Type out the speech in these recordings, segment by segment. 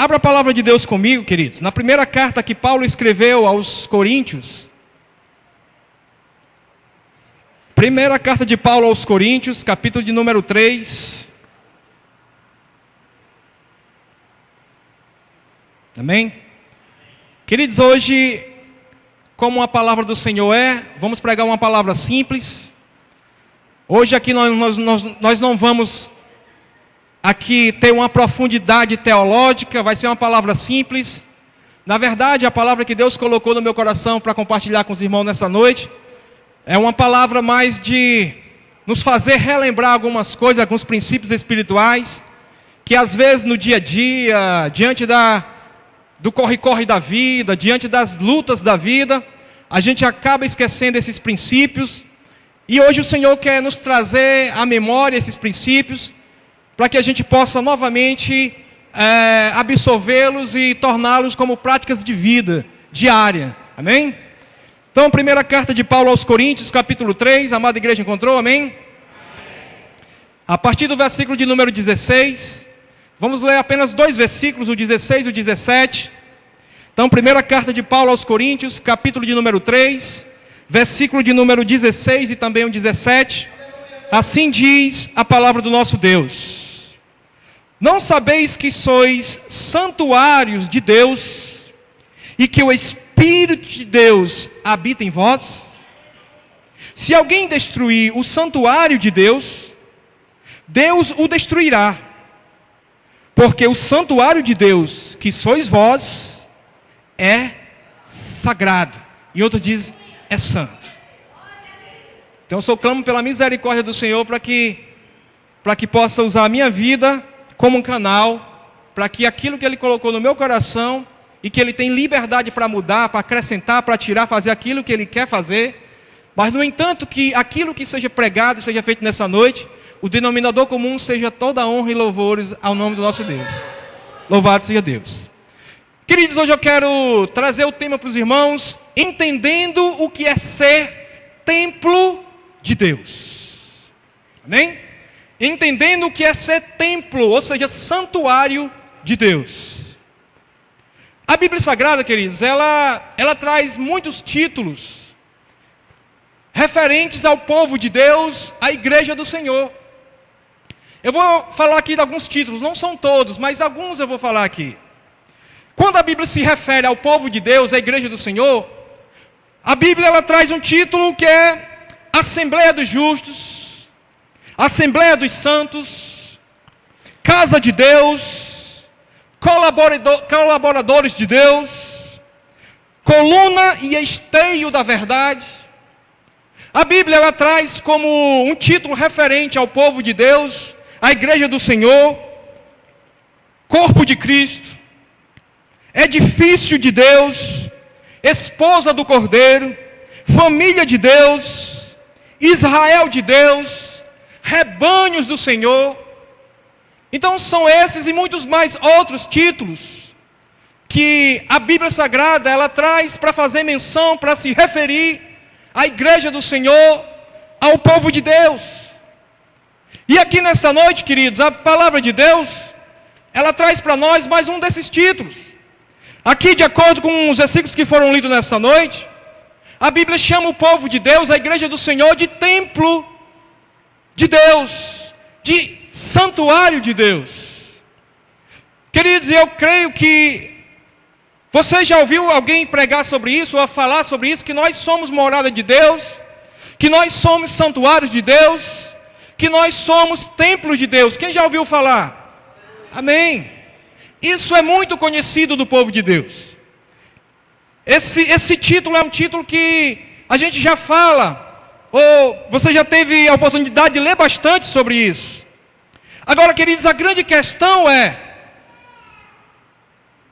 Abra a palavra de Deus comigo, queridos, na primeira carta que Paulo escreveu aos Coríntios. Primeira carta de Paulo aos Coríntios, capítulo de número 3. Amém? Queridos, hoje, como a palavra do Senhor vamos pregar uma palavra simples. Hoje aqui nós não vamos aqui ter uma profundidade teológica, vai ser uma palavra simples. Na verdade, a palavra que Deus colocou no meu coração para compartilhar com os irmãos nessa noite, é uma palavra mais de nos fazer relembrar algumas coisas, alguns princípios espirituais, que às vezes no dia a dia, diante do corre-corre da vida, diante das lutas da vida, a gente acaba esquecendo esses princípios. E hoje o Senhor quer nos trazer à memória esses princípios, para que a gente possa novamente absorvê-los e torná-los como práticas de vida diária. Amém? Então, primeira carta de Paulo aos Coríntios, capítulo 3, a amada igreja encontrou, amém? Amém? A partir do versículo de número 16, vamos ler apenas 2 versículos, o 16 e o 17. Então, primeira carta de Paulo aos Coríntios, capítulo de número 3, versículo de número 16 e também o 17. Assim diz a palavra do nosso Deus: não sabeis que sois santuários de Deus e que o Espírito de Deus habita em vós? Se alguém destruir o santuário de Deus, Deus o destruirá, porque o santuário de Deus, que sois vós, é sagrado. E outros dizem, é santo. Então eu clamo pela misericórdia do Senhor para que possa usar a minha vida como um canal, para que aquilo que Ele colocou no meu coração, e que Ele tem liberdade para mudar, para acrescentar, para tirar, fazer aquilo que Ele quer fazer, mas no entanto que aquilo que seja pregado, seja feito nessa noite, o denominador comum seja toda honra e louvores ao nome do nosso Deus. Louvado seja Deus. Queridos, hoje eu quero trazer o tema para os irmãos, entendendo o que é ser templo de Deus. Amém? Entendendo o que é ser templo, ou seja, santuário de Deus. A Bíblia Sagrada, queridos, ela traz muitos títulos referentes ao povo de Deus, à igreja do Senhor. Eu vou falar aqui de alguns títulos, não são todos, mas alguns eu vou falar aqui. Quando a Bíblia se refere ao povo de Deus, à igreja do Senhor, a Bíblia ela traz um título que é Assembleia dos Justos, Assembleia dos Santos, Casa de Deus, Colaboradores de Deus, Coluna e Esteio da Verdade. A Bíblia ela traz como um título referente ao povo de Deus, à igreja do Senhor, Corpo de Cristo, Edifício de Deus, Esposa do Cordeiro, Família de Deus, Israel de Deus, Rebanhos do Senhor. Então são esses e muitos mais outros títulos que a Bíblia Sagrada ela traz para fazer menção, para se referir à igreja do Senhor, ao povo de Deus. E aqui nessa noite, queridos, a palavra de Deus ela traz para nós mais um desses títulos. Aqui, de acordo com os versículos que foram lidos nessa noite, a Bíblia chama o povo de Deus, a igreja do Senhor, de templo de Deus, de santuário de Deus. Queridos, eu creio que você já ouviu alguém pregar sobre isso, ou falar sobre isso, que nós somos morada de Deus, que nós somos santuários de Deus, que nós somos templos de Deus. Quem já ouviu falar? Amém. Isso é muito conhecido do povo de Deus. Esse título é um título que a gente já fala, ou você já teve a oportunidade de ler bastante sobre isso. Agora, queridos, a grande questão é,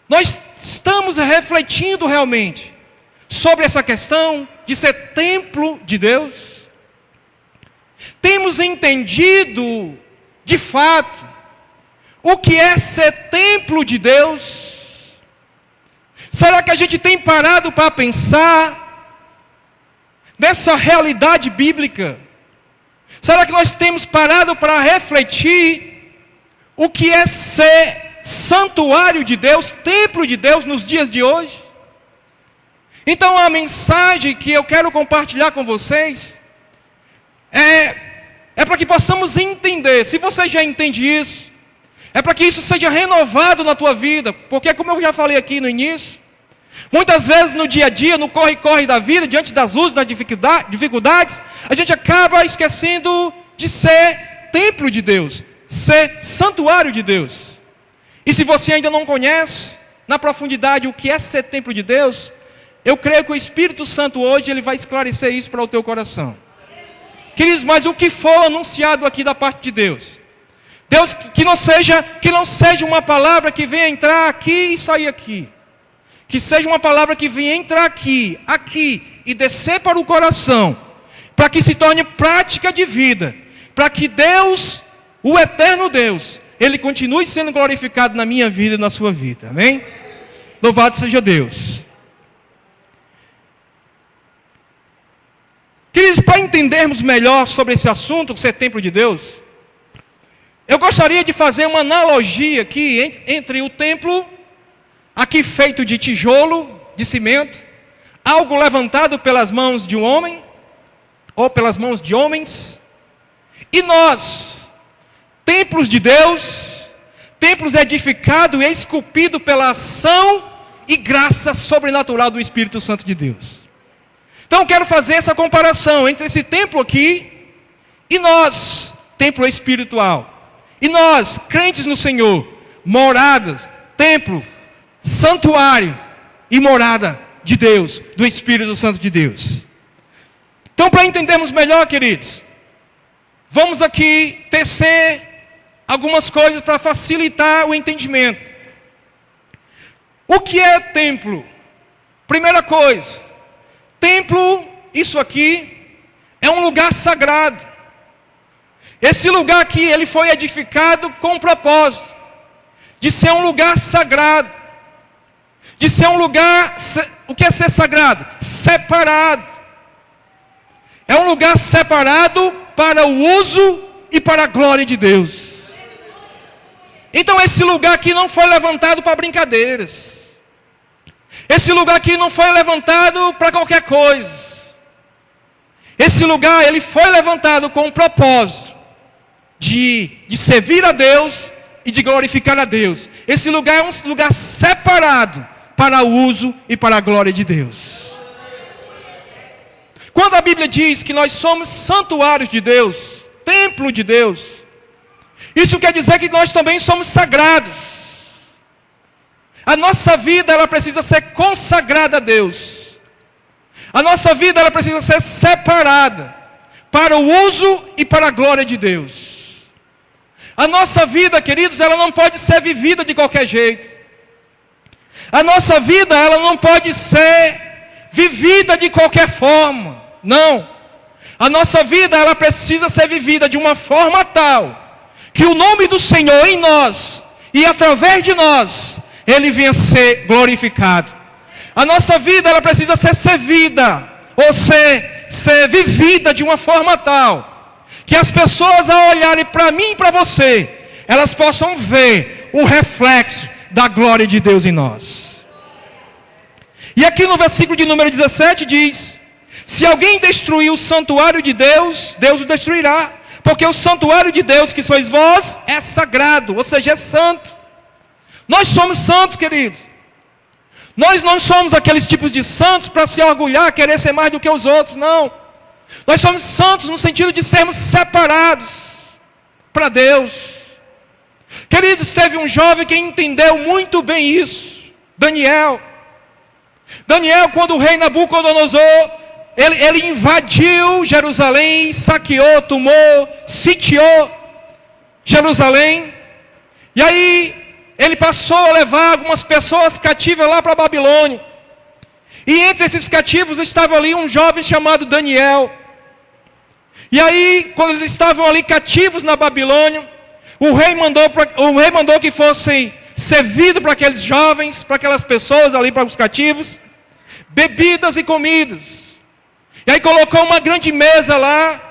nós estamos refletindo realmente sobre essa questão de ser templo de Deus? Temos entendido, de fato, o que é ser templo de Deus? Será que a gente tem parado para pensar nessa realidade bíblica? Será que nós temos parado para refletir o que é ser santuário de Deus, templo de Deus nos dias de hoje? Então a mensagem que eu quero compartilhar com vocês é para que possamos entender. Se você já entende isso, é para que isso seja renovado na tua vida, porque como eu já falei aqui no início, muitas vezes no dia a dia, no corre-corre da vida, diante das lutas, das dificuldades, a gente acaba esquecendo de ser templo de Deus, ser santuário de Deus. E se você ainda não conhece na profundidade o que é ser templo de Deus, eu creio que o Espírito Santo hoje ele vai esclarecer isso para o teu coração. Queridos, mas o que for anunciado aqui da parte de Deus, que não seja uma palavra que venha entrar aqui e sair aqui. Que seja uma palavra que venha entrar aqui e descer para o coração, para que se torne prática de vida, para que Deus, o eterno Deus, Ele continue sendo glorificado na minha vida e na sua vida, amém? Louvado seja Deus. Queridos, para entendermos melhor sobre esse assunto, ser templo de Deus, eu gostaria de fazer uma analogia aqui entre o templo, aqui feito de tijolo, de cimento, algo levantado pelas mãos de um homem, ou pelas mãos de homens, e nós, templos de Deus, templos edificados e esculpidos pela ação e graça sobrenatural do Espírito Santo de Deus. Então eu quero fazer essa comparação entre esse templo aqui e nós, templo espiritual. E nós, crentes no Senhor, moradas, templo, santuário e morada de Deus, do Espírito Santo de Deus. Então, para entendermos melhor, queridos, vamos aqui tecer algumas coisas para facilitar o entendimento. O que é templo? Primeira coisa, templo, isso aqui, é um lugar sagrado. Esse lugar aqui, ele foi edificado com o propósito de ser um lugar sagrado, de ser um lugar, o que é ser sagrado? Separado. É um lugar separado para o uso e para a glória de Deus. Então esse lugar aqui não foi levantado para brincadeiras. Esse lugar aqui não foi levantado para qualquer coisa. Esse lugar, ele foi levantado com o propósito de servir a Deus e de glorificar a Deus. Esse lugar é um lugar separado para o uso e para a glória de Deus. Quando a Bíblia diz que nós somos santuários de Deus, templo de Deus, isso quer dizer que nós também somos sagrados. A nossa vida, ela precisa ser consagrada a Deus. A nossa vida, ela precisa ser separada para o uso e para a glória de Deus. A nossa vida, queridos, ela não pode ser vivida de qualquer jeito. A nossa vida, ela não pode ser vivida de qualquer forma. Não. A nossa vida, ela precisa ser vivida de uma forma tal que o nome do Senhor em nós e através de nós, Ele venha ser glorificado. A nossa vida, ela precisa ser servida, ou ser vivida de uma forma tal que as pessoas, ao olharem para mim e para você, elas possam ver o reflexo da glória de Deus em nós. E aqui no versículo de número 17 diz: se alguém destruir o santuário de Deus, Deus o destruirá, porque o santuário de Deus, que sois vós, é sagrado, ou seja, é santo. Nós somos santos, queridos. Nós não somos aqueles tipos de santos para se orgulhar, querer ser mais do que os outros, não. Nós somos santos no sentido de sermos separados para Deus. Queridos, teve um jovem que entendeu muito bem isso, Daniel. Daniel, quando o rei Nabucodonosor, ele invadiu Jerusalém, saqueou, tomou, sitiou Jerusalém. E aí, ele passou a levar algumas pessoas cativas lá para a Babilônia. E entre esses cativos estava ali um jovem chamado Daniel. E aí, quando eles estavam ali cativos na Babilônia, o rei mandou que fossem servidos para aqueles jovens, para aquelas pessoas ali, para os cativos, bebidas e comidas. E aí colocou uma grande mesa lá.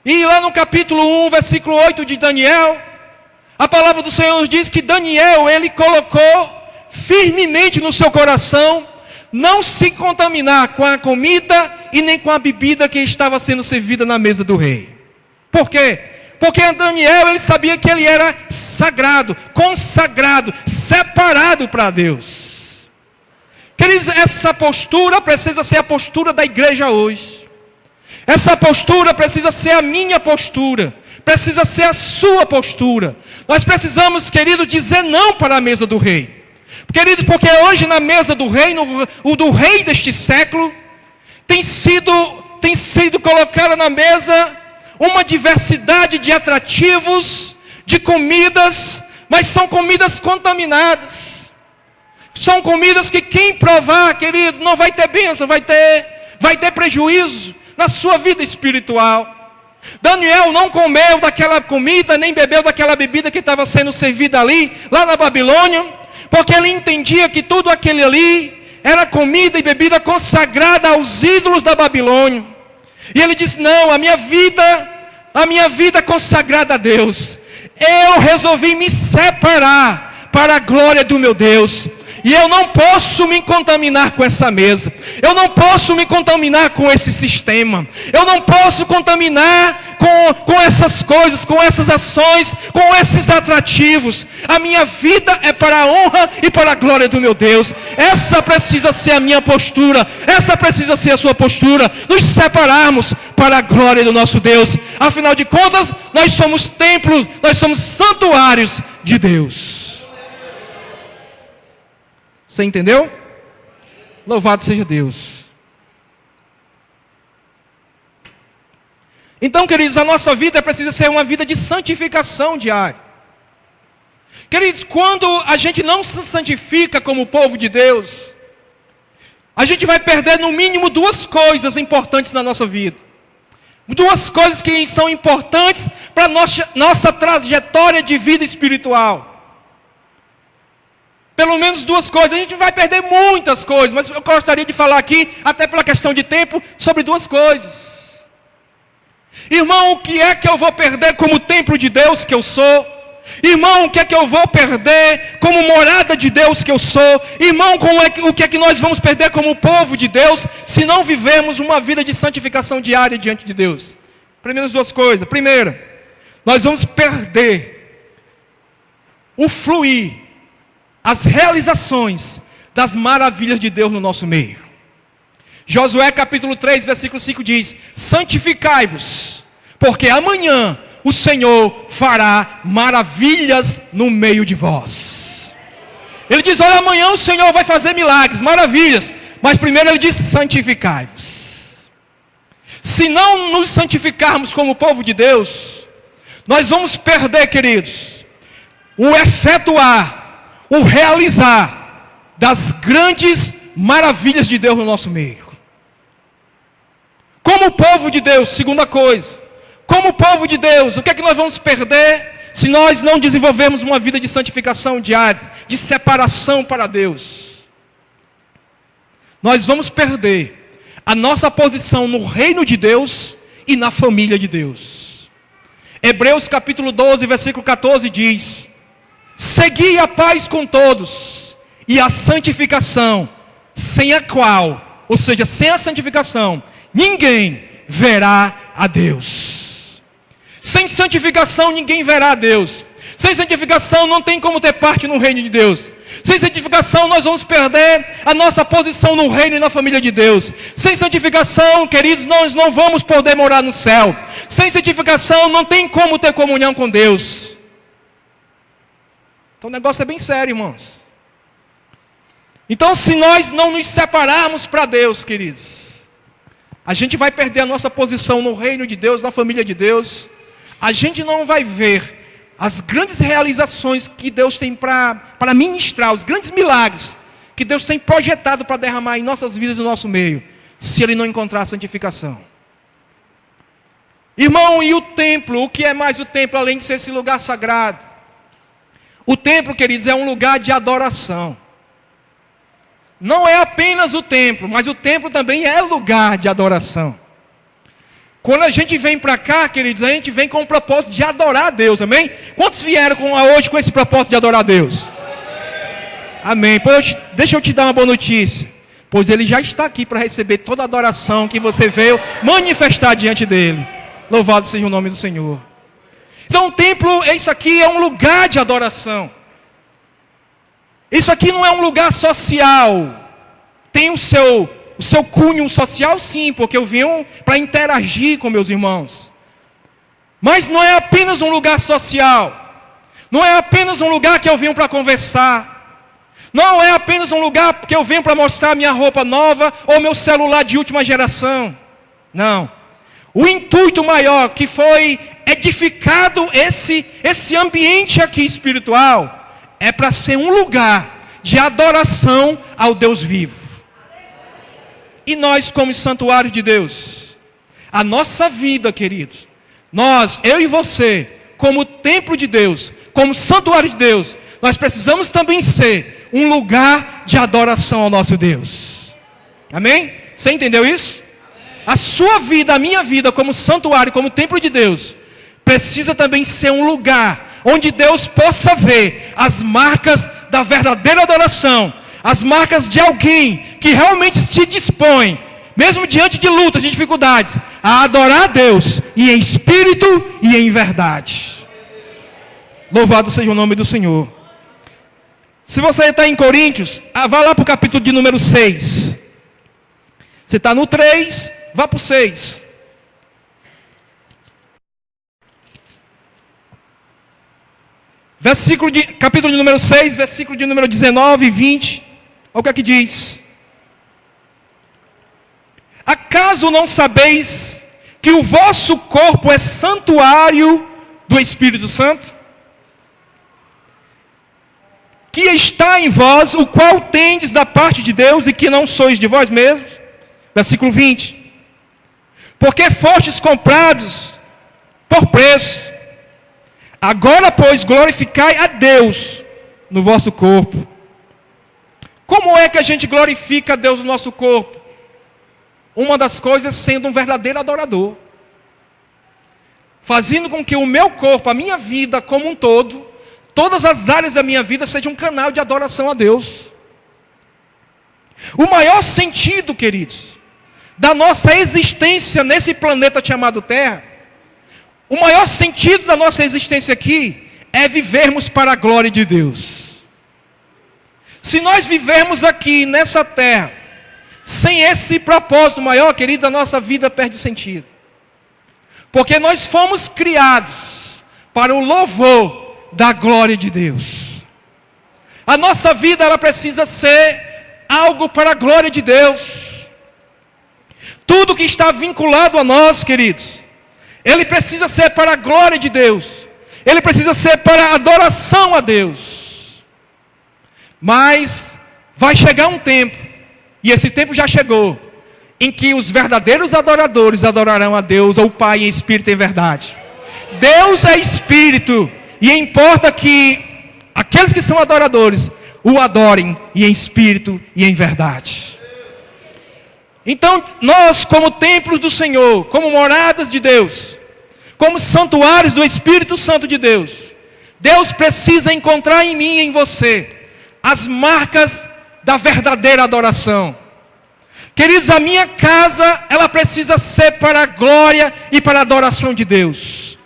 E lá no capítulo 1, versículo 8 de Daniel, A palavra do Senhor nos diz que Daniel, ele colocou firmemente no seu coração não se contaminar com a comida e nem com a bebida que estava sendo servida na mesa do rei. Por quê? Porque Daniel, ele sabia que ele era sagrado, consagrado, separado para Deus. Queridos, essa postura precisa ser a postura da igreja hoje. Essa postura precisa ser a minha postura. Precisa ser a sua postura. Nós precisamos, querido, dizer não para a mesa do rei. Querido, porque hoje na mesa do rei, o do rei deste século, tem sido colocada na mesa uma diversidade de atrativos, de comidas, mas são comidas contaminadas. São comidas que quem provar, querido, não vai ter bênção, vai ter prejuízo na sua vida espiritual. Daniel não comeu daquela comida, nem bebeu daquela bebida que estava sendo servida ali, lá na Babilônia, porque ele entendia que tudo aquele ali era comida e bebida consagrada aos ídolos da Babilônia. E ele disse: não, a minha vida consagrada a Deus, eu resolvi me separar para a glória do meu Deus. E eu não posso me contaminar com essa mesa. Eu não posso me contaminar com esse sistema. Eu não posso contaminar com essas coisas, com essas ações, com esses atrativos. A minha vida é para a honra e para a glória do meu Deus. Essa precisa ser a minha postura. Essa precisa ser a sua postura. Nos separarmos para a glória do nosso Deus. Afinal de contas, nós somos templos, nós somos santuários de Deus. Você entendeu? Louvado seja Deus. Então, queridos, a nossa vida precisa ser uma vida de santificação diária. Queridos, quando a gente não se santifica como povo de Deus, a gente vai perder no mínimo duas coisas importantes na nossa vida. Duas coisas que são importantes para a nossa trajetória de vida espiritual. Pelo menos duas coisas. A gente vai perder muitas coisas, mas eu gostaria de falar aqui, até pela questão de tempo, sobre duas coisas. Irmão, o que é que eu vou perder como templo de Deus que eu sou? Irmão, o que é que eu vou perder como morada de Deus que eu sou? Irmão, o que é que nós vamos perder como povo de Deus, se não vivermos uma vida de santificação diária diante de Deus? Primeiro, duas coisas. Primeira, nós vamos perder o fluir, as realizações das maravilhas de Deus no nosso meio. Josué capítulo 3, versículo 5 diz: santificai-vos, porque amanhã o Senhor fará maravilhas no meio de vós. Ele diz: olha, amanhã o Senhor vai fazer milagres, maravilhas. Mas primeiro ele diz: santificai-vos. Se não nos santificarmos como povo de Deus, nós vamos perder, queridos, o efetuar, o realizar das grandes maravilhas de Deus no nosso meio. Como povo de Deus, segunda coisa, como povo de Deus, o que é que nós vamos perder se nós não desenvolvermos uma vida de santificação diária, de separação para Deus? Nós vamos perder a nossa posição no reino de Deus e na família de Deus. Hebreus capítulo 12, versículo 14 diz: segui a paz com todos e a santificação, sem a qual, ou seja, sem a santificação, ninguém verá a Deus. Sem santificação ninguém verá a Deus. Sem santificação não tem como ter parte no reino de Deus. Sem santificação nós vamos perder a nossa posição no reino e na família de Deus. Sem santificação, queridos, nós não vamos poder morar no céu. Sem santificação não tem como ter comunhão com Deus. Então o negócio é bem sério, irmãos. Então, se nós não nos separarmos para Deus, queridos, a gente vai perder a nossa posição no reino de Deus, na família de Deus. A gente não vai ver as grandes realizações que Deus tem para ministrar, os grandes milagres que Deus tem projetado para derramar em nossas vidas e no nosso meio, se Ele não encontrar a santificação. Irmão, e o templo? O que é mais o templo, além de ser esse lugar sagrado? O templo, queridos, é um lugar de adoração. Não é apenas o templo, mas o templo também é lugar de adoração. Quando a gente vem para cá, queridos, a gente vem com o propósito de adorar a Deus, amém? Quantos vieram hoje com esse propósito de adorar a Deus? Amém. Deixa eu te dar uma boa notícia. Pois Ele já está aqui para receber toda a adoração que você veio manifestar diante dEle. Louvado seja o nome do Senhor. Então o templo, isso aqui é um lugar de adoração. Isso aqui não é um lugar social. Tem o seu cunho social, sim, porque eu vim para interagir com meus irmãos. Mas não é apenas um lugar social. Não é apenas um lugar que eu vim para conversar. Não é apenas um lugar que eu venho para mostrar minha roupa nova ou meu celular de última geração. Não. O intuito maior que foi edificado esse ambiente aqui espiritual é para ser um lugar de adoração ao Deus vivo. E nós, como santuário de Deus, a nossa vida, queridos, eu e você, como templo de Deus, como santuário de Deus, nós precisamos também ser um lugar de adoração ao nosso Deus. Amém? Você entendeu isso? A sua vida, a minha vida, como santuário, como templo de Deus, precisa também ser um lugar onde Deus possa ver as marcas da verdadeira adoração, as marcas de alguém que realmente se dispõe, mesmo diante de lutas, de dificuldades, a adorar a Deus, e em espírito e em verdade. Louvado seja o nome do Senhor. Se você está em Coríntios, vá lá para o capítulo de número 6. Você está no 3, vá para o 6. Capítulo de número 6, versículo de número 19 e 20. Olha o que é que diz. Acaso não sabeis que o vosso corpo é santuário do Espírito Santo? Que está em vós, o qual tendes da parte de Deus e que não sois de vós mesmos? Versículo 20. Porque fostes comprados por preço. Agora, pois, glorificai a Deus no vosso corpo. Como é que a gente glorifica a Deus no nosso corpo? Uma das coisas sendo um verdadeiro adorador. Fazendo com que o meu corpo, a minha vida como um todo, todas as áreas da minha vida sejam um canal de adoração a Deus. O maior sentido, queridos, da nossa existência nesse planeta chamado Terra, o maior sentido da nossa existência aqui é vivermos para a glória de Deus. Se nós vivermos aqui nessa terra sem esse propósito maior, querido, a nossa vida perde sentido. Porque nós fomos criados para o louvor da glória de Deus. A nossa vida, ela precisa ser algo para a glória de Deus. Tudo que está vinculado a nós, queridos, ele precisa ser para a glória de Deus. Ele precisa ser para a adoração a Deus. Mas vai chegar um tempo, e esse tempo já chegou, em que os verdadeiros adoradores adorarão a Deus, ou o Pai, em espírito e em verdade. Deus é espírito, e importa que aqueles que são adoradores o adorem, e em espírito e em verdade. Então, nós, como templos do Senhor, como moradas de Deus, como santuários do Espírito Santo de Deus, Deus precisa encontrar em mim e em você as marcas da verdadeira adoração. Queridos, a minha casa, ela precisa ser para a glória e para a adoração de Deus.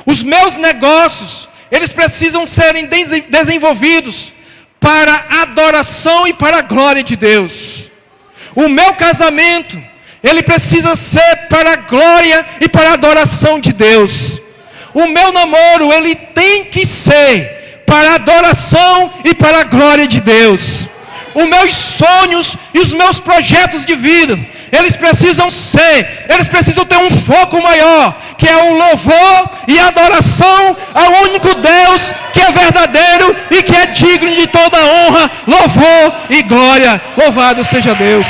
Os meus negócios, eles precisam serem desenvolvidos para a adoração e para a glória de Deus. O meu casamento, ele precisa ser para a glória e para a adoração de Deus. O meu namoro, ele tem que ser para a adoração e para a glória de Deus. Os meus sonhos e os meus projetos de vida, eles precisam ter um foco maior, que é o louvor e adoração ao único Deus que é verdadeiro e que é digno de toda honra, louvor e glória. Louvado seja Deus.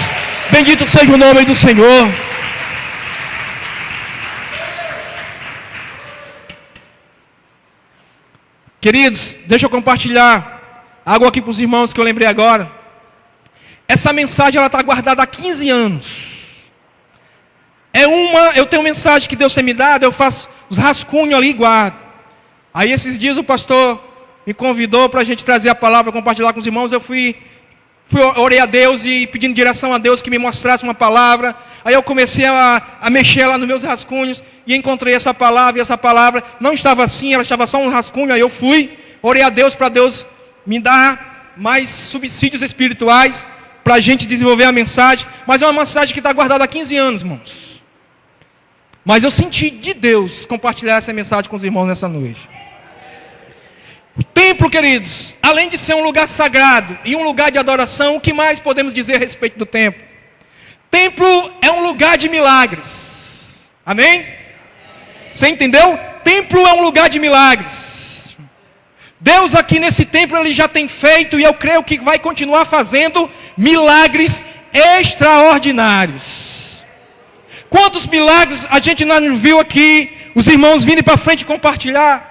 Bendito seja o nome do Senhor. Queridos, deixa eu compartilhar algo aqui para os irmãos que eu lembrei agora. Essa mensagem, ela está guardada há 15 anos. eu tenho mensagem que Deus tem me dado, eu faço os rascunhos ali e guardo. Aí esses dias o pastor me convidou para a gente trazer a palavra, compartilhar com os irmãos. Eu orei a Deus e pedindo direção a Deus que me mostrasse uma palavra. Aí eu comecei a mexer lá nos meus rascunhos e encontrei essa palavra. E essa palavra não estava assim, ela estava só um rascunho. Aí eu orei a Deus para Deus me dar mais subsídios espirituais para a gente desenvolver a mensagem. Mas é uma mensagem que está guardada há 15 anos, irmãos. Mas eu senti de Deus compartilhar essa mensagem com os irmãos nessa noite. O templo, queridos, além de ser um lugar sagrado e um lugar de adoração, o que mais podemos dizer a respeito do templo? Templo é um lugar de milagres. Amém? Você entendeu? Templo é um lugar de milagres. Deus aqui nesse templo, Ele já tem feito, e eu creio que vai continuar fazendo milagres extraordinários. Quantos milagres a gente não viu aqui, os irmãos vindo para frente compartilhar.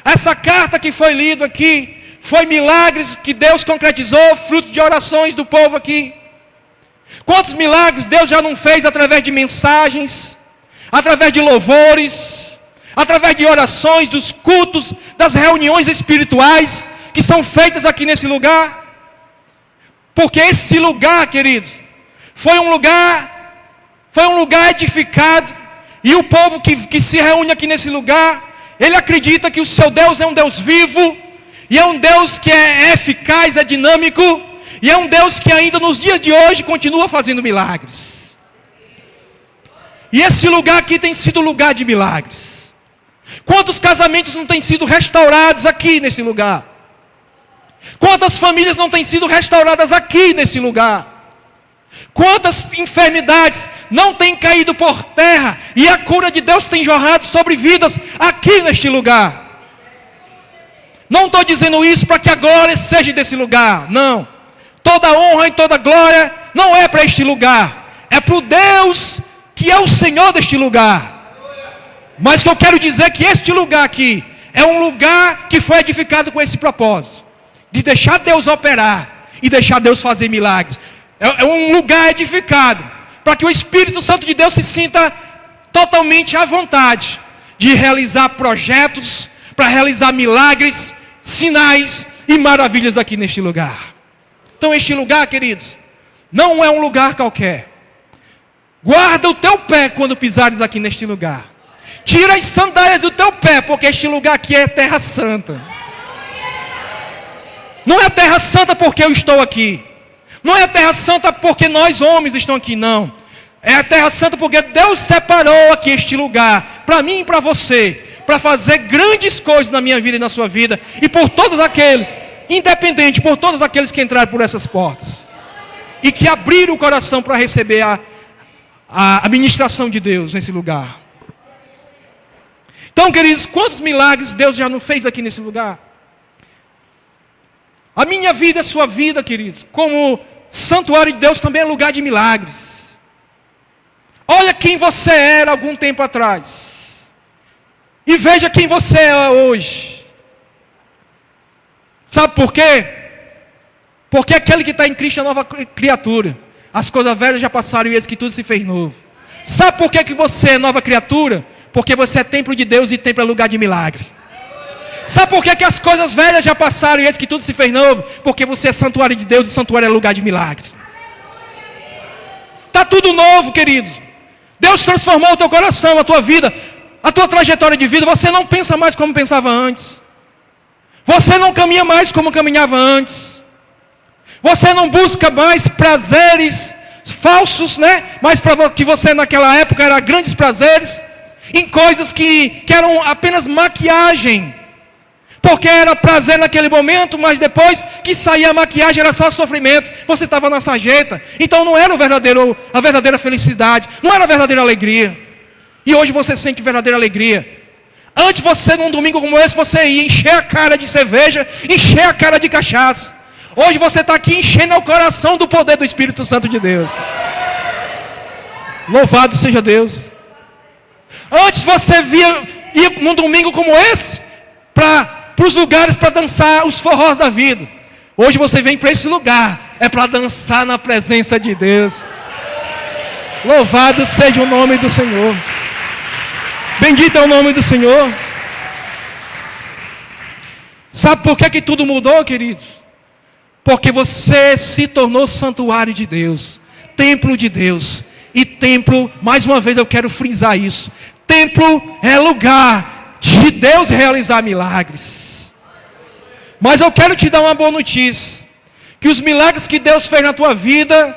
Essa carta que foi lida aqui, foi milagres que Deus concretizou, fruto de orações do povo aqui. Quantos milagres Deus já não fez através de mensagens, através de louvores, através de orações, dos cultos, das reuniões espirituais, que são feitas aqui nesse lugar. Porque esse lugar, queridos, foi um lugar edificado, e o povo que se reúne aqui nesse lugar, ele acredita que o seu Deus é um Deus vivo, e é um Deus que é eficaz, é dinâmico, e é um Deus que ainda nos dias de hoje continua fazendo milagres. E esse lugar aqui tem sido lugar de milagres. Quantos casamentos não têm sido restaurados aqui nesse lugar? Quantas famílias não têm sido restauradas aqui nesse lugar? Quantas enfermidades não têm caído por terra e a cura de Deus tem jorrado sobre vidas aqui neste lugar? Não estou dizendo isso para que a glória seja desse lugar, não. Toda honra e toda glória não é para este lugar, é para o Deus que é o Senhor deste lugar. Mas que eu quero dizer que este lugar aqui é um lugar que foi edificado com esse propósito, de deixar Deus operar e deixar Deus fazer milagres. É um lugar edificado para que o Espírito Santo de Deus se sinta totalmente à vontade de realizar projetos, para realizar milagres, sinais e maravilhas aqui neste lugar. Então este lugar, queridos, não é um lugar qualquer. Guarda o teu pé quando pisares aqui neste lugar. Tira as sandálias do teu pé, porque este lugar aqui é terra santa. Não é terra santa porque eu estou aqui. Não é a terra santa porque nós homens estamos aqui, não. É a terra santa porque Deus separou aqui este lugar, para mim e para você, para fazer grandes coisas na minha vida e na sua vida, e por todos aqueles, independente, por todos aqueles que entraram por essas portas, e que abriram o coração para receber a ministração de Deus nesse lugar. Então, queridos, quantos milagres Deus já não fez aqui nesse lugar? A minha vida, a sua vida, queridos, como santuário de Deus, também é lugar de milagres. Olha quem você era algum tempo atrás, e veja quem você é hoje. Sabe por quê? Porque aquele que está em Cristo é nova criatura. As coisas velhas já passaram e eis que tudo se fez novo. Sabe por que você é nova criatura? Porque você é templo de Deus, e templo é lugar de milagre. Sabe por que as coisas velhas já passaram e eis que tudo se fez novo? Porque você é santuário de Deus, e santuário é lugar de milagre. Está tudo novo, queridos. Deus transformou o teu coração, a tua vida, a tua trajetória de vida. Você não pensa mais como pensava antes. Você não caminha mais como caminhava antes. Você não busca mais prazeres falsos, né? Mas para que você naquela época era grandes prazeres em coisas que eram apenas maquiagem. Porque era prazer naquele momento, mas depois que saía a maquiagem era só sofrimento. Você estava na sarjeta. Então não era a verdadeira felicidade, não era a verdadeira alegria. E hoje você sente verdadeira alegria. Antes você, num domingo como esse, você ia encher a cara de cerveja, encher a cara de cachaça. Hoje você está aqui enchendo o coração do poder do Espírito Santo de Deus. Louvado seja Deus. Antes você ia num domingo como esse para os lugares para dançar os forrós da vida. Hoje você vem para esse lugar, é para dançar na presença de Deus. Louvado seja o nome do Senhor. Bendito é o nome do Senhor. Sabe por que tudo mudou, queridos? Porque você se tornou santuário de Deus, templo de Deus. E templo, mais uma vez eu quero frisar isso, templo é lugar de Deus realizar milagres. Mas eu quero te dar uma boa notícia, que os milagres que Deus fez na tua vida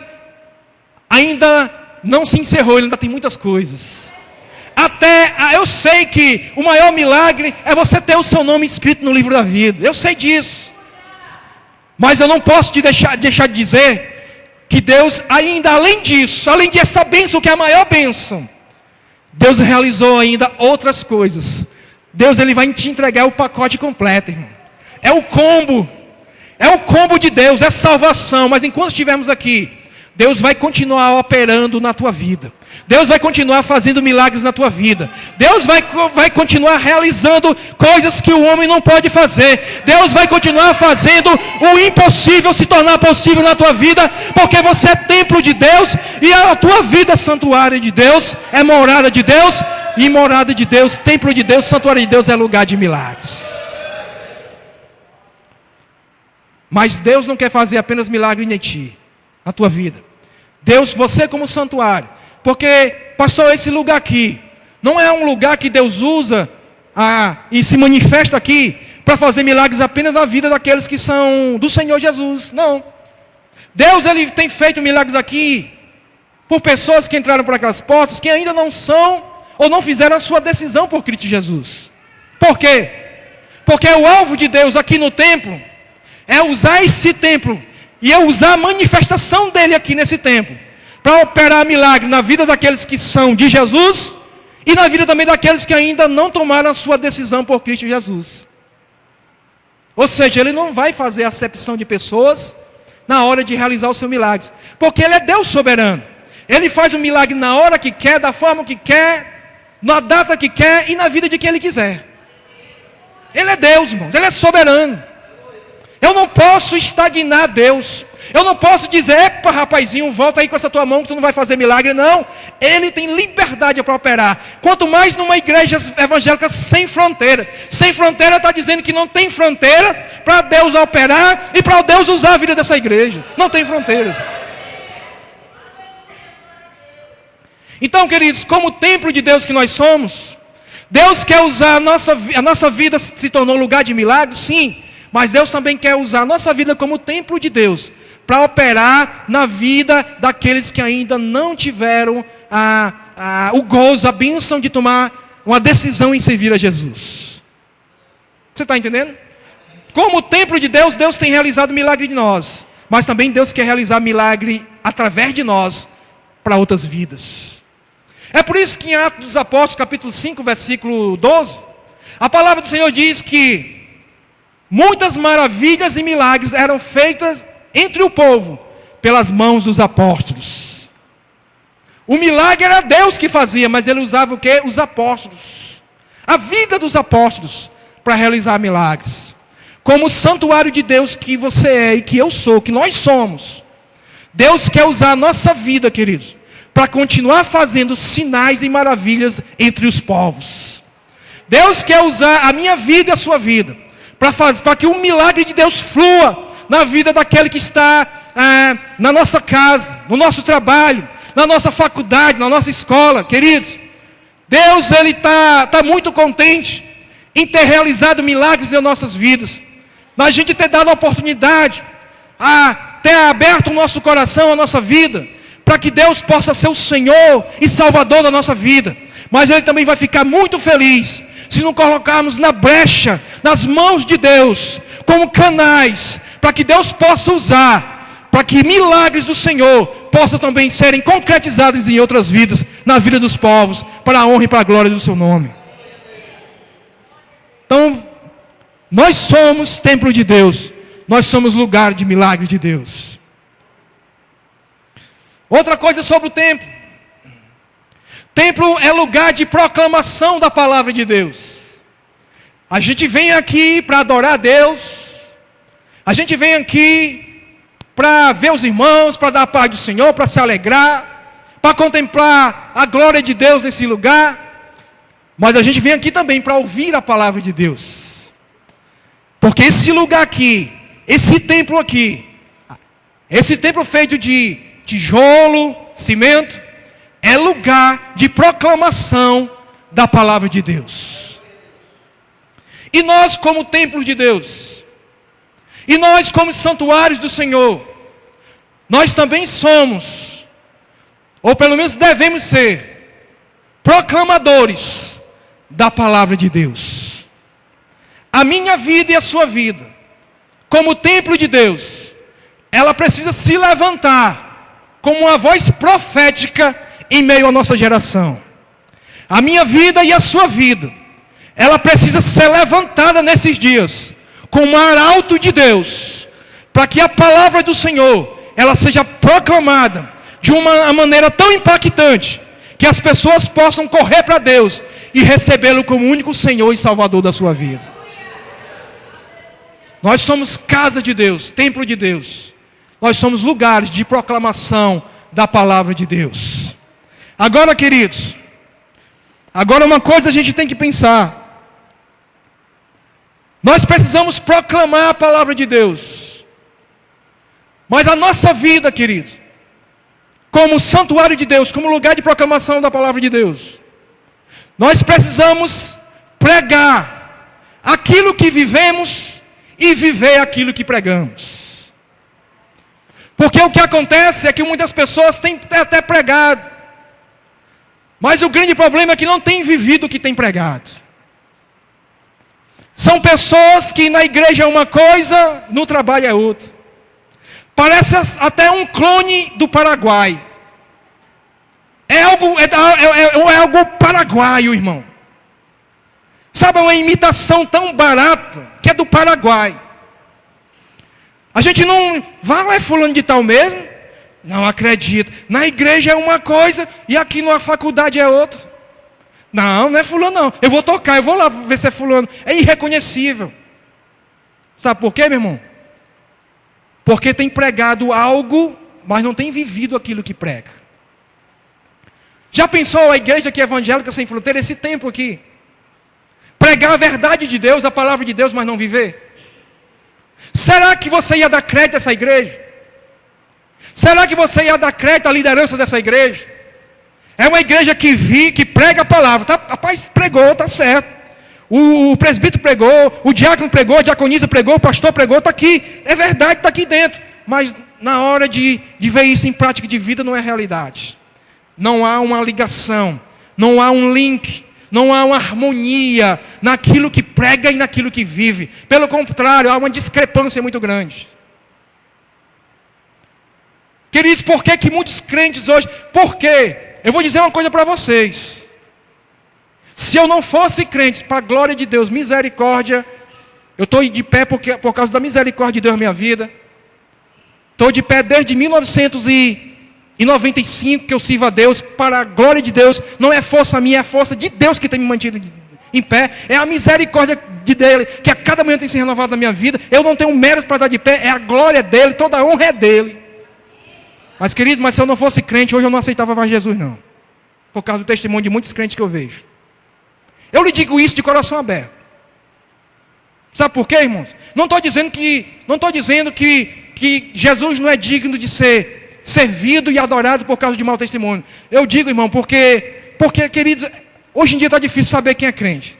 ainda não se encerrou, ele ainda tem muitas coisas. Eu sei que o maior milagre é você ter o seu nome escrito no livro da vida, eu sei disso. Mas eu não posso te deixar de dizer que Deus ainda, além disso, além dessa bênção que é a maior bênção, Deus realizou ainda outras coisas. Deus, ele vai te entregar o pacote completo, irmão. É o combo de Deus, é salvação. Mas enquanto estivermos aqui, Deus vai continuar operando na tua vida. Deus vai continuar fazendo milagres na tua vida. Deus vai continuar realizando coisas que o homem não pode fazer. Deus vai continuar fazendo o impossível se tornar possível na tua vida, porque você é templo de Deus e a tua vida é santuário de Deus, é morada de Deus, e morada de Deus, templo de Deus, santuário de Deus é lugar de milagres. Mas Deus não quer fazer apenas milagre em ti, na tua vida. Deus, você como santuário. Porque, pastor, esse lugar aqui não é um lugar que Deus usa e se manifesta aqui para fazer milagres apenas na vida daqueles que são do Senhor Jesus. Não. Deus, ele tem feito milagres aqui por pessoas que entraram por aquelas portas que ainda não são ou não fizeram a sua decisão por Cristo Jesus. Por quê? Porque o alvo de Deus aqui no templo é usar esse templo e é usar a manifestação dele aqui nesse templo para operar milagre na vida daqueles que são de Jesus e na vida também daqueles que ainda não tomaram a sua decisão por Cristo Jesus. Ou seja, ele não vai fazer acepção de pessoas na hora de realizar o seu milagre, porque ele é Deus soberano. Ele faz o milagre na hora que quer, da forma que quer, na data que quer e na vida de quem ele quiser. Ele é Deus, irmãos, ele é soberano. Eu não posso estagnar Deus. Eu não posso dizer, epa rapazinho, volta aí com essa tua mão que tu não vai fazer milagre. Não, ele tem liberdade para operar. Quanto mais numa igreja evangélica sem fronteira. Sem fronteira está dizendo que não tem fronteiras para Deus operar e para Deus usar a vida dessa igreja. Não tem fronteiras. Então, queridos, como templo de Deus que nós somos, Deus quer usar a nossa vida se tornou lugar de milagre, sim. Mas Deus também quer usar a nossa vida como templo de Deus para operar na vida daqueles que ainda não tiveram o gozo, a bênção de tomar uma decisão em servir a Jesus. Você está entendendo? Como templo de Deus, Deus tem realizado milagre de nós. Mas também Deus quer realizar milagre através de nós para outras vidas. É por isso que em Atos dos Apóstolos, capítulo 5, versículo 12, a palavra do Senhor diz que muitas maravilhas e milagres eram feitas entre o povo pelas mãos dos apóstolos. O milagre era Deus que fazia, mas ele usava o quê? Os apóstolos. A vida dos apóstolos para realizar milagres. Como o santuário de Deus que você é e que eu sou, que nós somos. Deus quer usar a nossa vida, queridos, para continuar fazendo sinais e maravilhas entre os povos. Deus quer usar a minha vida e a sua vida para que o milagre de Deus flua na vida daquele que está na nossa casa, no nosso trabalho, na nossa faculdade, na nossa escola. Queridos, Deus ele está muito contente em ter realizado milagres em nossas vidas, na gente ter dado a oportunidade, ter aberto o nosso coração, a nossa vida, para que Deus possa ser o Senhor e Salvador da nossa vida. Mas Ele também vai ficar muito feliz se não colocarmos na brecha, nas mãos de Deus, como canais, para que Deus possa usar, para que milagres do Senhor possam também serem concretizados em outras vidas, na vida dos povos, para a honra e para a glória do seu nome. Então, nós somos templo de Deus, nós somos lugar de milagres de Deus. Outra coisa sobre o templo. Templo é lugar de proclamação da palavra de Deus. A gente vem aqui para adorar a Deus. A gente vem aqui para ver os irmãos, para dar a paz do Senhor, para se alegrar. para contemplar a glória de Deus nesse lugar, mas a gente vem aqui também para ouvir a palavra de Deus. Porque esse lugar aqui, esse templo aqui, esse templo feito de tijolo, cimento, é lugar de proclamação da palavra de Deus. E nós como templo de Deus, e nós como santuários do Senhor, nós também somos, ou pelo menos devemos ser, proclamadores da palavra de Deus. A minha vida e a sua vida, como templo de Deus, ela precisa se levantar como uma voz profética em meio à nossa geração. A minha vida e a sua vida, ela precisa ser levantada nesses dias como um arauto de Deus, para que a palavra do Senhor, ela seja proclamada de uma maneira tão impactante, que as pessoas possam correr para Deus e recebê-lo como único Senhor e Salvador da sua vida. Nós somos casa de Deus, templo de Deus. Nós somos lugares de proclamação da palavra de Deus. Agora, queridos, agora uma coisa a gente tem que pensar. Nós precisamos proclamar a palavra de Deus. Mas a nossa vida, queridos, como santuário de Deus, como lugar de proclamação da palavra de Deus, nós precisamos pregar aquilo que vivemos e viver aquilo que pregamos. Porque o que acontece é que muitas pessoas têm até pregado, mas o grande problema é que não têm vivido o que têm pregado. São pessoas que na igreja é uma coisa, no trabalho é outra. Parece até um clone do Paraguai. É algo paraguaio, irmão. Sabe, uma imitação tão barata que é do Paraguai. A gente não... Vai, é fulano de tal mesmo? Não acredito. Na igreja é uma coisa e aqui na faculdade é outra. Não é fulano não. Eu vou tocar, eu vou lá ver se é fulano. É irreconhecível. Sabe por quê, meu irmão? Porque tem pregado algo, mas não tem vivido aquilo que prega. Já pensou a igreja que é evangélica sem fronteira, esse tempo aqui? Pregar a verdade de Deus, a palavra de Deus, mas não viver? Será que você ia dar crédito a essa igreja? Será que você ia dar crédito à liderança dessa igreja? É uma igreja que prega a palavra. Tá, rapaz, pregou, está certo. O presbítero pregou, o diácono pregou, a diaconisa pregou, o pastor pregou, está aqui. É verdade, está aqui dentro. Mas na hora de ver isso em prática de vida, não é realidade. Não há uma ligação, não há um link, não há uma harmonia naquilo que prega e naquilo que vive. Pelo contrário, há uma discrepância muito grande. Queridos, por que muitos crentes hoje... Por quê? Eu vou dizer uma coisa para vocês. Se eu não fosse crente, para a glória de Deus, misericórdia, eu estou de pé por causa da misericórdia de Deus na minha vida. Estou de pé desde 1995 que eu sirvo a Deus, para a glória de Deus. Não é força minha, é a força de Deus que tem me mantido em pé. É a misericórdia dele, que a cada manhã tem se renovado na minha vida. Eu não tenho mérito para estar de pé, é a glória dele, toda a honra é dele. Mas querido, se eu não fosse crente, hoje eu não aceitava mais Jesus não. Por causa do testemunho de muitos crentes que eu vejo. Eu lhe digo isso de coração aberto. Sabe por quê, irmãos? Não estou dizendo que Jesus não é digno de ser servido e adorado por causa de mau testemunho. Eu digo, irmão, porque queridos, hoje em dia está difícil saber quem é crente.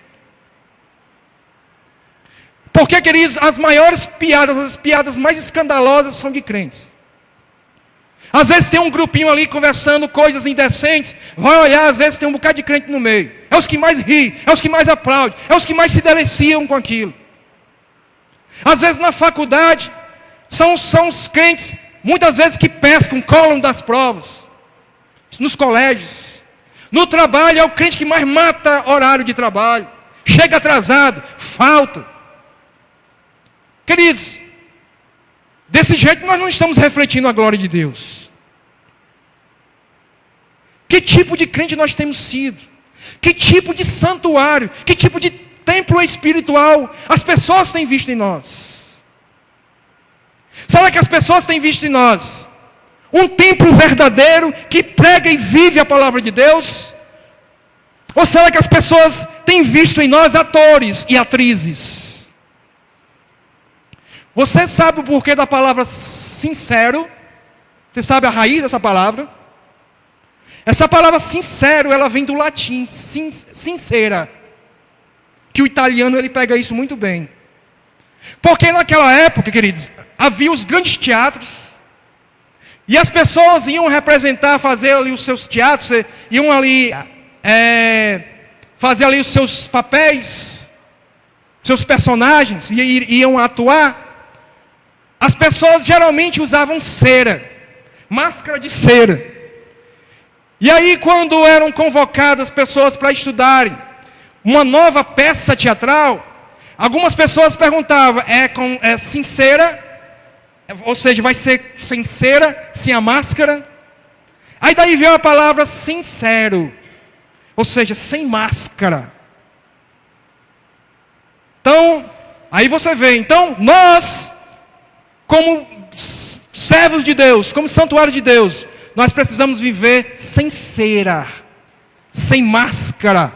Porque, queridos, as maiores piadas, as piadas mais escandalosas são de crentes. Às vezes tem um grupinho ali conversando coisas indecentes, vai olhar, às vezes tem um bocado de crente no meio. É os que mais riem, é os que mais aplaudem, é os que mais se deliciam com aquilo. Às vezes na faculdade, são os crentes, muitas vezes que pescam, colam das provas. Nos colégios. No trabalho, é o crente que mais mata horário de trabalho. Chega atrasado, falta. Queridos, desse jeito nós não estamos refletindo a glória de Deus. Que tipo de crente nós temos sido? Que tipo de santuário? Que tipo de templo espiritual as pessoas têm visto em nós? Será que as pessoas têm visto em nós Um templo verdadeiro que prega e vive a palavra de Deus? Ou será que as pessoas têm visto em nós atores e atrizes? Você sabe o porquê da palavra sincero? Você sabe a raiz dessa palavra? Essa palavra sincero, ela vem do latim, sincera. Que o italiano, ele pega isso muito bem. Porque naquela época, queridos, havia os grandes teatros. E as pessoas iam representar, fazer ali os seus teatros, iam ali fazer ali os seus papéis, seus personagens, e iam atuar. As pessoas geralmente usavam cera, máscara de cera. E aí, quando eram convocadas pessoas para estudarem uma nova peça teatral, algumas pessoas perguntavam, é sincera? Ou seja, vai ser sem cera, sem a máscara? Aí daí veio a palavra sincero, ou seja, sem máscara. Então, aí você vê, então, nós, como servos de Deus, como santuário de Deus, nós precisamos viver sem cera, sem máscara.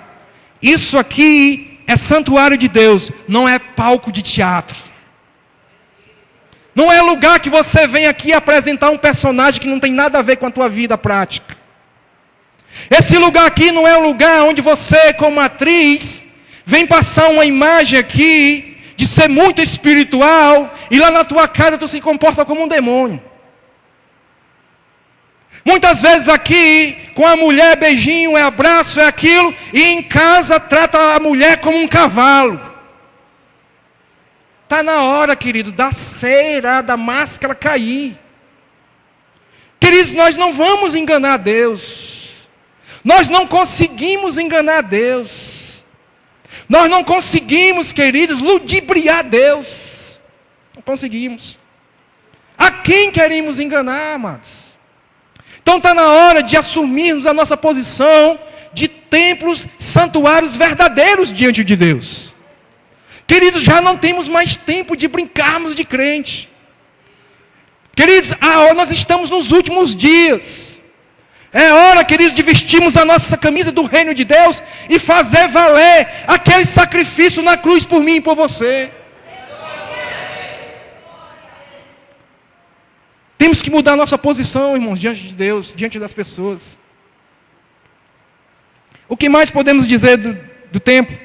Isso aqui é santuário de Deus, não é palco de teatro. Não é lugar que você vem aqui apresentar um personagem que não tem nada a ver com a tua vida prática. Esse lugar aqui não é um lugar onde você, como atriz, vem passar uma imagem aqui de ser muito espiritual e lá na tua casa tu se comporta como um demônio. Muitas vezes aqui, com a mulher, beijinho, é abraço, é aquilo, e em casa trata a mulher como um cavalo. Está na hora, querido, da cera, da máscara cair. Queridos, nós não vamos enganar Deus. Nós não conseguimos enganar Deus. Nós não conseguimos, queridos, ludibriar Deus. Não conseguimos. A quem queremos enganar, amados? Então está na hora de assumirmos a nossa posição de templos, santuários verdadeiros diante de Deus. Queridos, já não temos mais tempo de brincarmos de crente. Queridos, nós estamos nos últimos dias. É hora, queridos, de vestirmos a nossa camisa do reino de Deus e fazer valer aquele sacrifício na cruz por mim e por você. Temos que mudar a nossa posição, irmãos, diante de Deus, diante das pessoas. O que mais podemos dizer do templo?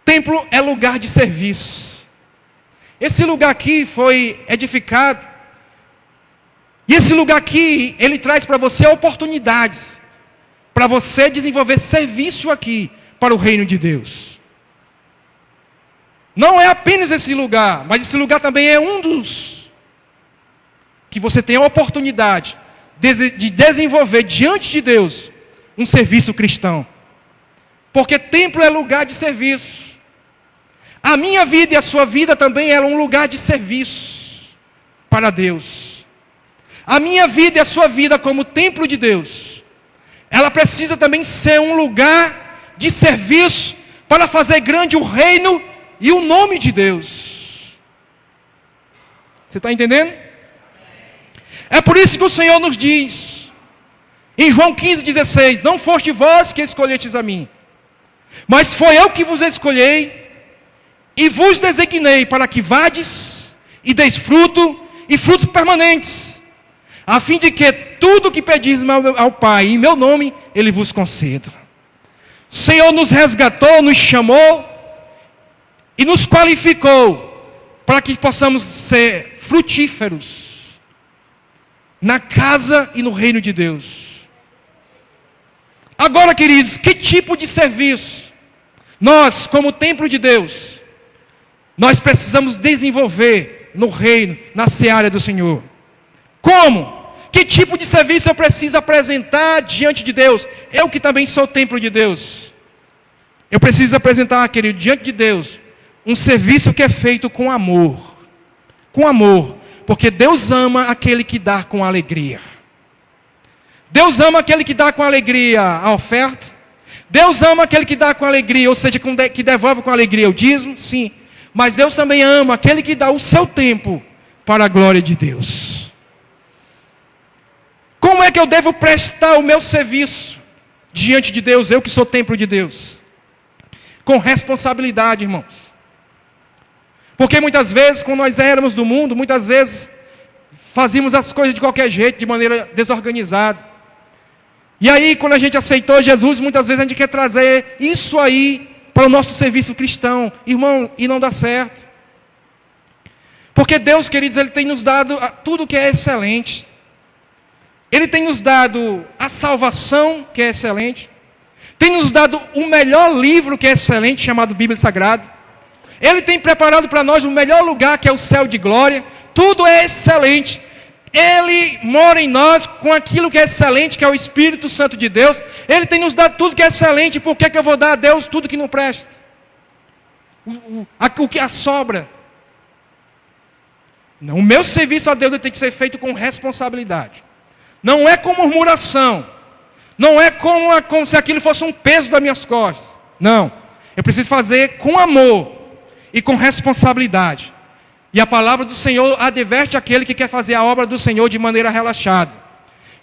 Templo é lugar de serviço. Esse lugar aqui foi edificado. E esse lugar aqui, ele traz para você oportunidades. Para você desenvolver serviço aqui para o reino de Deus. Não é apenas esse lugar, mas esse lugar também é um dos que você tem a oportunidade de desenvolver diante de Deus um serviço cristão. Porque templo é lugar de serviço. A minha vida e a sua vida também é um lugar de serviço para Deus. A minha vida e a sua vida como templo de Deus, ela precisa também ser um lugar de serviço para fazer grande o reino e o nome de Deus. Você está entendendo? É por isso que o Senhor nos diz, em João 15,16, não foste vós que escolhestes a mim, mas foi eu que vos escolhei, e vos designei para que vades, e deis fruto, e frutos permanentes, a fim de que tudo o que pedis ao Pai, em meu nome, Ele vos conceda. O Senhor nos resgatou, nos chamou, e nos qualificou, para que possamos ser frutíferos, na casa e no reino de Deus. Agora, queridos, que tipo de serviço nós, como templo de Deus, nós precisamos desenvolver no reino, na seara do Senhor? Como? Que tipo de serviço eu preciso apresentar diante de Deus? Eu que também sou templo de Deus. Eu preciso apresentar, querido, diante de Deus, um serviço que é feito com amor. Com amor. Porque Deus ama aquele que dá com alegria. Deus ama aquele que dá com alegria a oferta. Deus ama aquele que dá com alegria, ou seja, que devolve com alegria o dízimo, sim. Mas Deus também ama aquele que dá o seu tempo para a glória de Deus. Como é que eu devo prestar o meu serviço diante de Deus, eu que sou templo de Deus? Com responsabilidade, irmãos. Porque muitas vezes, quando nós éramos do mundo, muitas vezes fazíamos as coisas de qualquer jeito, de maneira desorganizada. E aí, quando a gente aceitou Jesus, muitas vezes a gente quer trazer isso aí para o nosso serviço cristão. Irmão, e não dá certo. Porque Deus, queridos, Ele tem nos dado tudo que é excelente. Ele tem nos dado a salvação, que é excelente. Tem nos dado o melhor livro, que é excelente, chamado Bíblia Sagrada. Ele tem preparado para nós o melhor lugar, que é o céu de glória. Tudo é excelente. Ele mora em nós com aquilo que é excelente, que é o Espírito Santo de Deus. Ele tem nos dado tudo que é excelente. Por que eu vou dar a Deus tudo que não presta? O que sobra? Não, o meu serviço a Deus tem que ser feito com responsabilidade. Não é com murmuração. Não é como se aquilo fosse um peso das minhas costas. Não. Eu preciso fazer com amor e com responsabilidade. E a palavra do Senhor adverte aquele que quer fazer a obra do Senhor de maneira relaxada.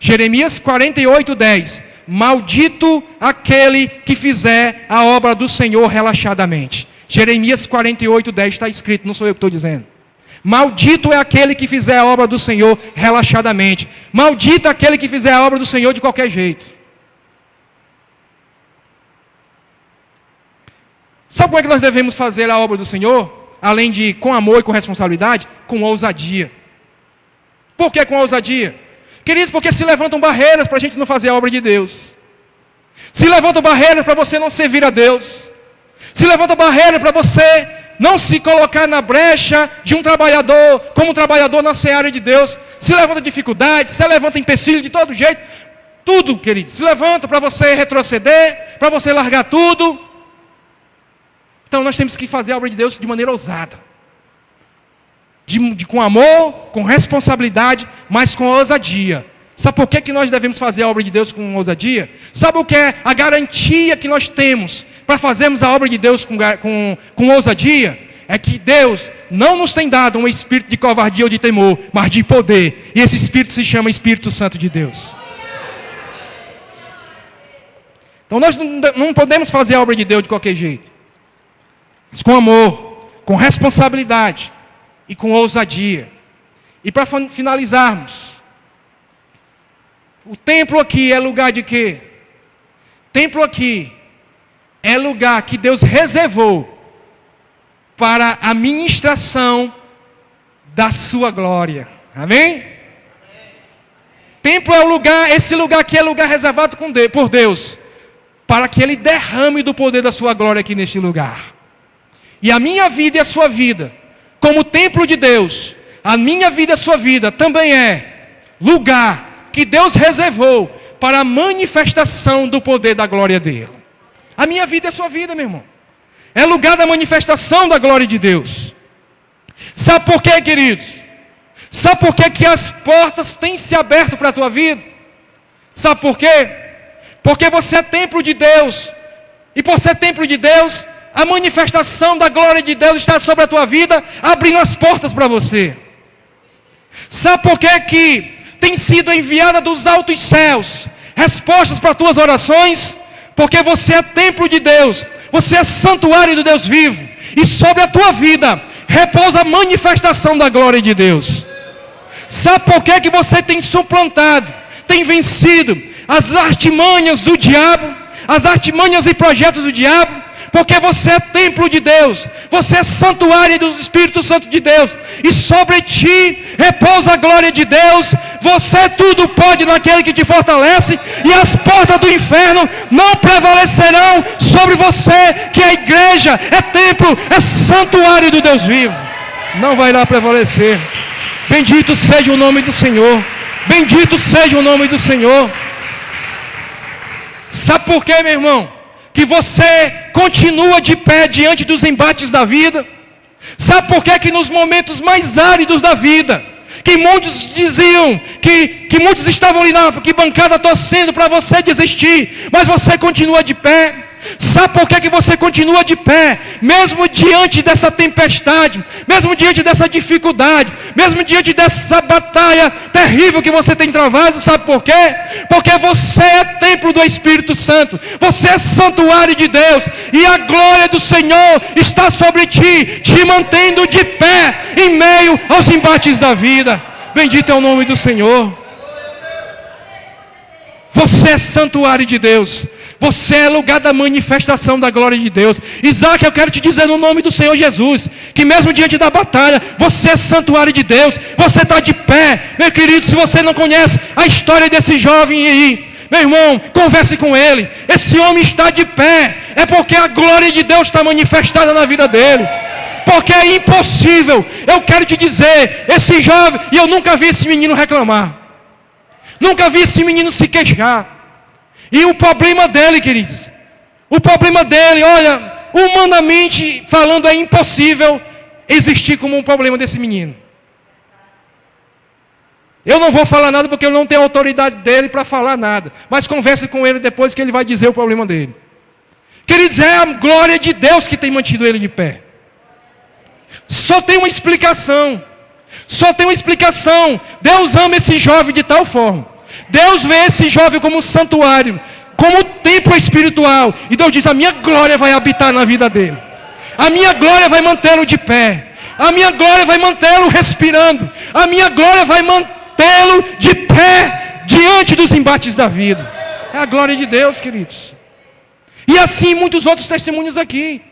Jeremias 48:10. Maldito aquele que fizer a obra do Senhor relaxadamente. Jeremias 48:10 está escrito, não sou eu que estou dizendo. Maldito é aquele que fizer a obra do Senhor relaxadamente. Maldito é aquele que fizer a obra do Senhor de qualquer jeito. Sabe como é que nós devemos fazer a obra do Senhor? Além de com amor e com responsabilidade, com ousadia. Por que com ousadia? Queridos, porque se levantam barreiras para a gente não fazer a obra de Deus. Se levantam barreiras para você não servir a Deus. Se levantam barreiras para você não se colocar na brecha de um trabalhador, como um trabalhador na seara de Deus. Se levanta dificuldades, se levanta empecilho de todo jeito. Tudo, queridos, se levanta para você retroceder, para você largar tudo. Então nós temos que fazer a obra de Deus de maneira ousada. Com amor, com responsabilidade, mas com ousadia. Sabe por que nós devemos fazer a obra de Deus com ousadia? Sabe o que é a garantia que nós temos para fazermos a obra de Deus com ousadia? É que Deus não nos tem dado um espírito de covardia ou de temor, mas de poder. E esse espírito se chama Espírito Santo de Deus. Então nós não podemos fazer a obra de Deus de qualquer jeito. Mas com amor, com responsabilidade e com ousadia. E para finalizarmos, o templo aqui é lugar de quê? Templo aqui é lugar que Deus reservou para a ministração da sua glória. Amém? Templo é o lugar, esse lugar aqui é lugar reservado por Deus, para que Ele derrame do poder da sua glória aqui neste lugar. E a minha vida e a sua vida, como templo de Deus, a minha vida e a sua vida também é lugar que Deus reservou para a manifestação do poder da glória dele. A minha vida e a sua vida, meu irmão, é lugar da manifestação da glória de Deus. Sabe por quê, queridos? Sabe por quê que as portas têm se aberto para a tua vida? Sabe por quê? Porque você é templo de Deus. E por ser templo de Deus, a manifestação da glória de Deus está sobre a tua vida, abrindo as portas para você. Sabe por que que tem sido enviada dos altos céus respostas para as tuas orações? Porque você é templo de Deus, você é santuário do Deus vivo, e sobre a tua vida repousa a manifestação da glória de Deus. Sabe por que que você tem suplantado, tem vencido as artimanhas do diabo, as artimanhas e projetos do diabo? Porque você é templo de Deus, você é santuário do Espírito Santo de Deus, e sobre ti repousa a glória de Deus. Você tudo pode naquele que te fortalece, e as portas do inferno não prevalecerão sobre você, que é igreja, é templo, é santuário do Deus vivo. Não vai lá prevalecer. Bendito seja o nome do Senhor, bendito seja o nome do Senhor. Sabe por quê, meu irmão? Que você continua de pé diante dos embates da vida. Sabe por quê? Que nos momentos mais áridos da vida, que muitos diziam, que muitos estavam ali na bancada torcendo para você desistir, mas você continua de pé. Sabe por que você continua de pé? Mesmo diante dessa tempestade, mesmo diante dessa dificuldade, mesmo diante dessa batalha terrível que você tem travado, sabe por quê? Porque você é templo do Espírito Santo, você é santuário de Deus, e a glória do Senhor está sobre ti, te mantendo de pé, em meio aos embates da vida. Bendito é o nome do Senhor. Você é santuário de Deus. Você é lugar da manifestação da glória de Deus. Isaac, eu quero te dizer no nome do Senhor Jesus, que mesmo diante da batalha, você é santuário de Deus. Você está de pé. Meu querido, se você não conhece a história desse jovem aí, meu irmão, converse com ele. Esse homem está de pé. É porque a glória de Deus está manifestada na vida dele. Porque é impossível. Eu quero te dizer, esse jovem, e eu nunca vi esse menino reclamar. Nunca vi esse menino se queixar. E o problema dele, queridos, o problema dele, olha, humanamente falando, é impossível existir como um problema desse menino. Eu não vou falar nada porque eu não tenho autoridade dele para falar nada. Mas converse com ele depois que ele vai dizer o problema dele. Queridos, é a glória de Deus que tem mantido ele de pé. Só tem uma explicação. Só tem uma explicação. Deus ama esse jovem de tal forma. Deus vê esse jovem como um santuário, como um templo espiritual. E Deus diz, a minha glória vai habitar na vida dele. A minha glória vai mantê-lo de pé. A minha glória vai mantê-lo respirando. A minha glória vai mantê-lo de pé diante dos embates da vida. É a glória de Deus, queridos. E assim muitos outros testemunhos aqui.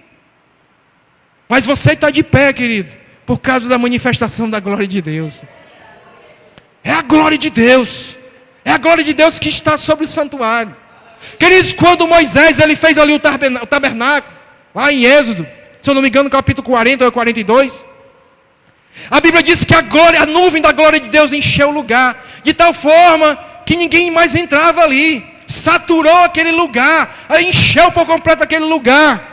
Mas você está de pé, querido, por causa da manifestação da glória de Deus. É a glória de Deus. É a glória de Deus que está sobre o santuário. Queridos, quando Moisés ele fez ali o tabernáculo, lá em Êxodo, se eu não me engano, capítulo 40 ou 42, a Bíblia diz que a nuvem da glória de Deus encheu o lugar, de tal forma que ninguém mais entrava ali, saturou aquele lugar, encheu por completo aquele lugar.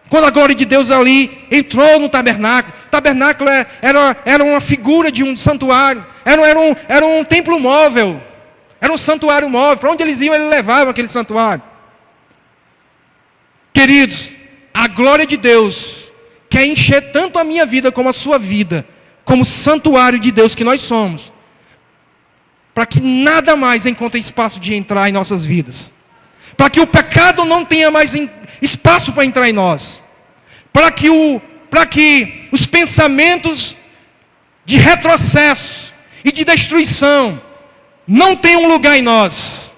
Quando a glória de Deus ali entrou no tabernáculo, o tabernáculo era uma figura de um santuário, era um templo móvel, era um santuário móvel. Para onde eles iam, ele levava aquele santuário. Queridos, a glória de Deus quer encher tanto a minha vida como a sua vida, como santuário de Deus que nós somos, para que nada mais encontre espaço de entrar em nossas vidas, para que o pecado não tenha mais espaço para entrar em nós, para que os pensamentos de retrocesso e de destruição não tenham lugar em nós,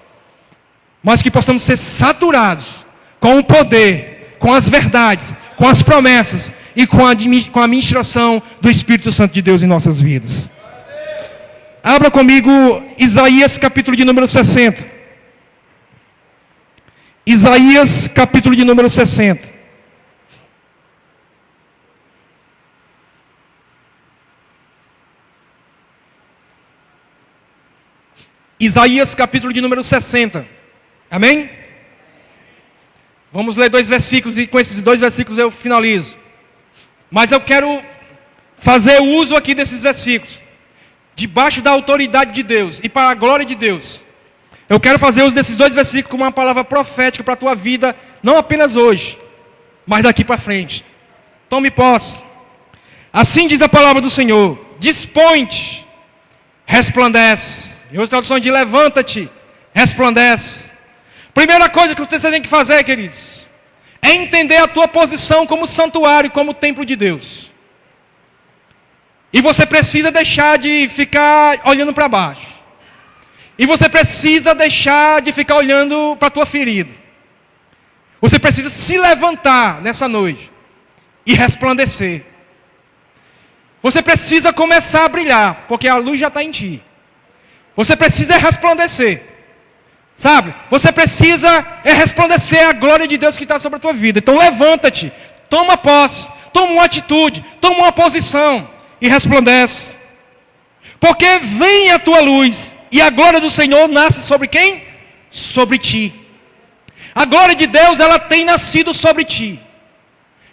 mas que possamos ser saturados com o poder, com as verdades, com as promessas e com a administração do Espírito Santo de Deus em nossas vidas. Abra comigo Isaías capítulo de número 60. Isaías capítulo de número 60. Isaías capítulo de número 60. Amém? Vamos ler 2 versículos e com esses 2 versículos eu finalizo. Mas eu quero fazer uso aqui desses versículos, debaixo da autoridade de Deus e para a glória de Deus. Eu quero fazer uso desses 2 versículos como uma palavra profética para a tua vida, não apenas hoje, mas daqui para frente. Tome posse. Assim diz a palavra do Senhor: dispõe-te, resplandece. Em outra tradução diz: levanta-te, resplandece. Primeira coisa que você tem que fazer, queridos, é entender a tua posição como santuário, como templo de Deus. E você precisa deixar de ficar olhando para baixo. E você precisa deixar de ficar olhando para a tua ferida. Você precisa se levantar nessa noite e resplandecer. Você precisa começar a brilhar, porque a luz já está em ti. Você precisa resplandecer. Sabe? Você precisa resplandecer a glória de Deus que está sobre a tua vida. Então levanta-te, toma posse, toma uma atitude, toma uma posição e resplandece. Porque vem a tua luz e a glória do Senhor nasce sobre quem? Sobre ti. A glória de Deus, ela tem nascido sobre ti.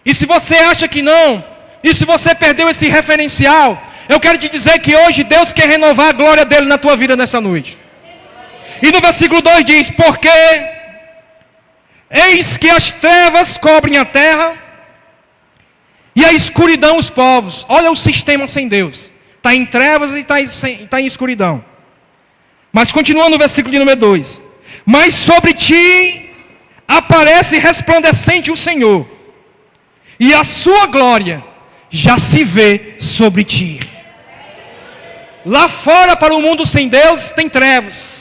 E se você acha que não, e se você perdeu esse referencial, eu quero te dizer que hoje Deus quer renovar a glória dele na tua vida nessa noite. E no versículo 2 diz: porque Eis que as trevas cobrem a terra e a escuridão os povos. Olha o sistema sem Deus. Está em trevas e está em escuridão. Mas continuando no versículo de número 2. Mas sobre ti aparece resplandecente o Senhor, e a sua glória já se vê sobre ti. Lá fora, para o mundo sem Deus, tem trevas.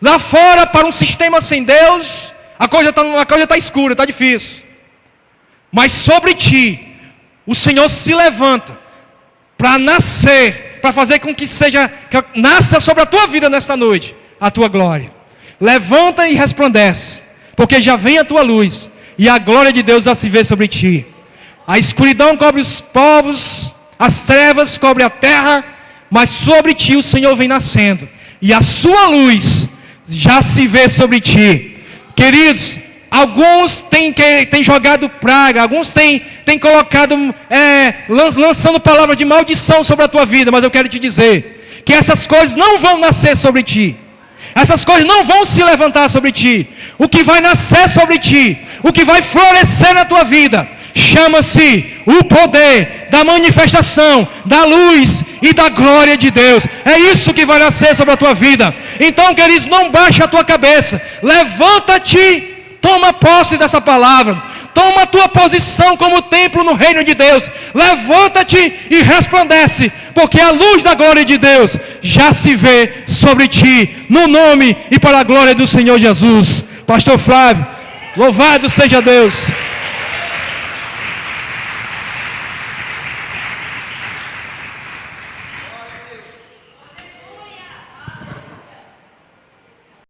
Lá fora, para um sistema sem Deus, a coisa está escura, está difícil. Mas sobre ti, o Senhor se levanta para nascer, para fazer com que nasça sobre a tua vida nesta noite a tua glória. Levanta e resplandece, porque já vem a tua luz, e a glória de Deus já se vê sobre ti. A escuridão cobre os povos, as trevas cobrem a terra, mas sobre ti o Senhor vem nascendo, e a sua luz já se vê sobre ti. Queridos, alguns têm jogado praga, alguns têm colocado, lançando palavras de maldição sobre a tua vida, mas eu quero te dizer, que essas coisas não vão nascer sobre ti. Essas coisas não vão se levantar sobre ti. O que vai nascer sobre ti, o que vai florescer na tua vida, chama-se o poder da manifestação da luz e da glória de Deus. É isso que vai nascer sobre a tua vida. Então, queridos, não baixe a tua cabeça, levanta-te, toma posse dessa palavra, toma a tua posição como templo no reino de Deus, levanta-te e resplandece, porque a luz da glória de Deus já se vê sobre ti, no nome e para a glória do Senhor Jesus. Pastor Flávio, louvado seja Deus.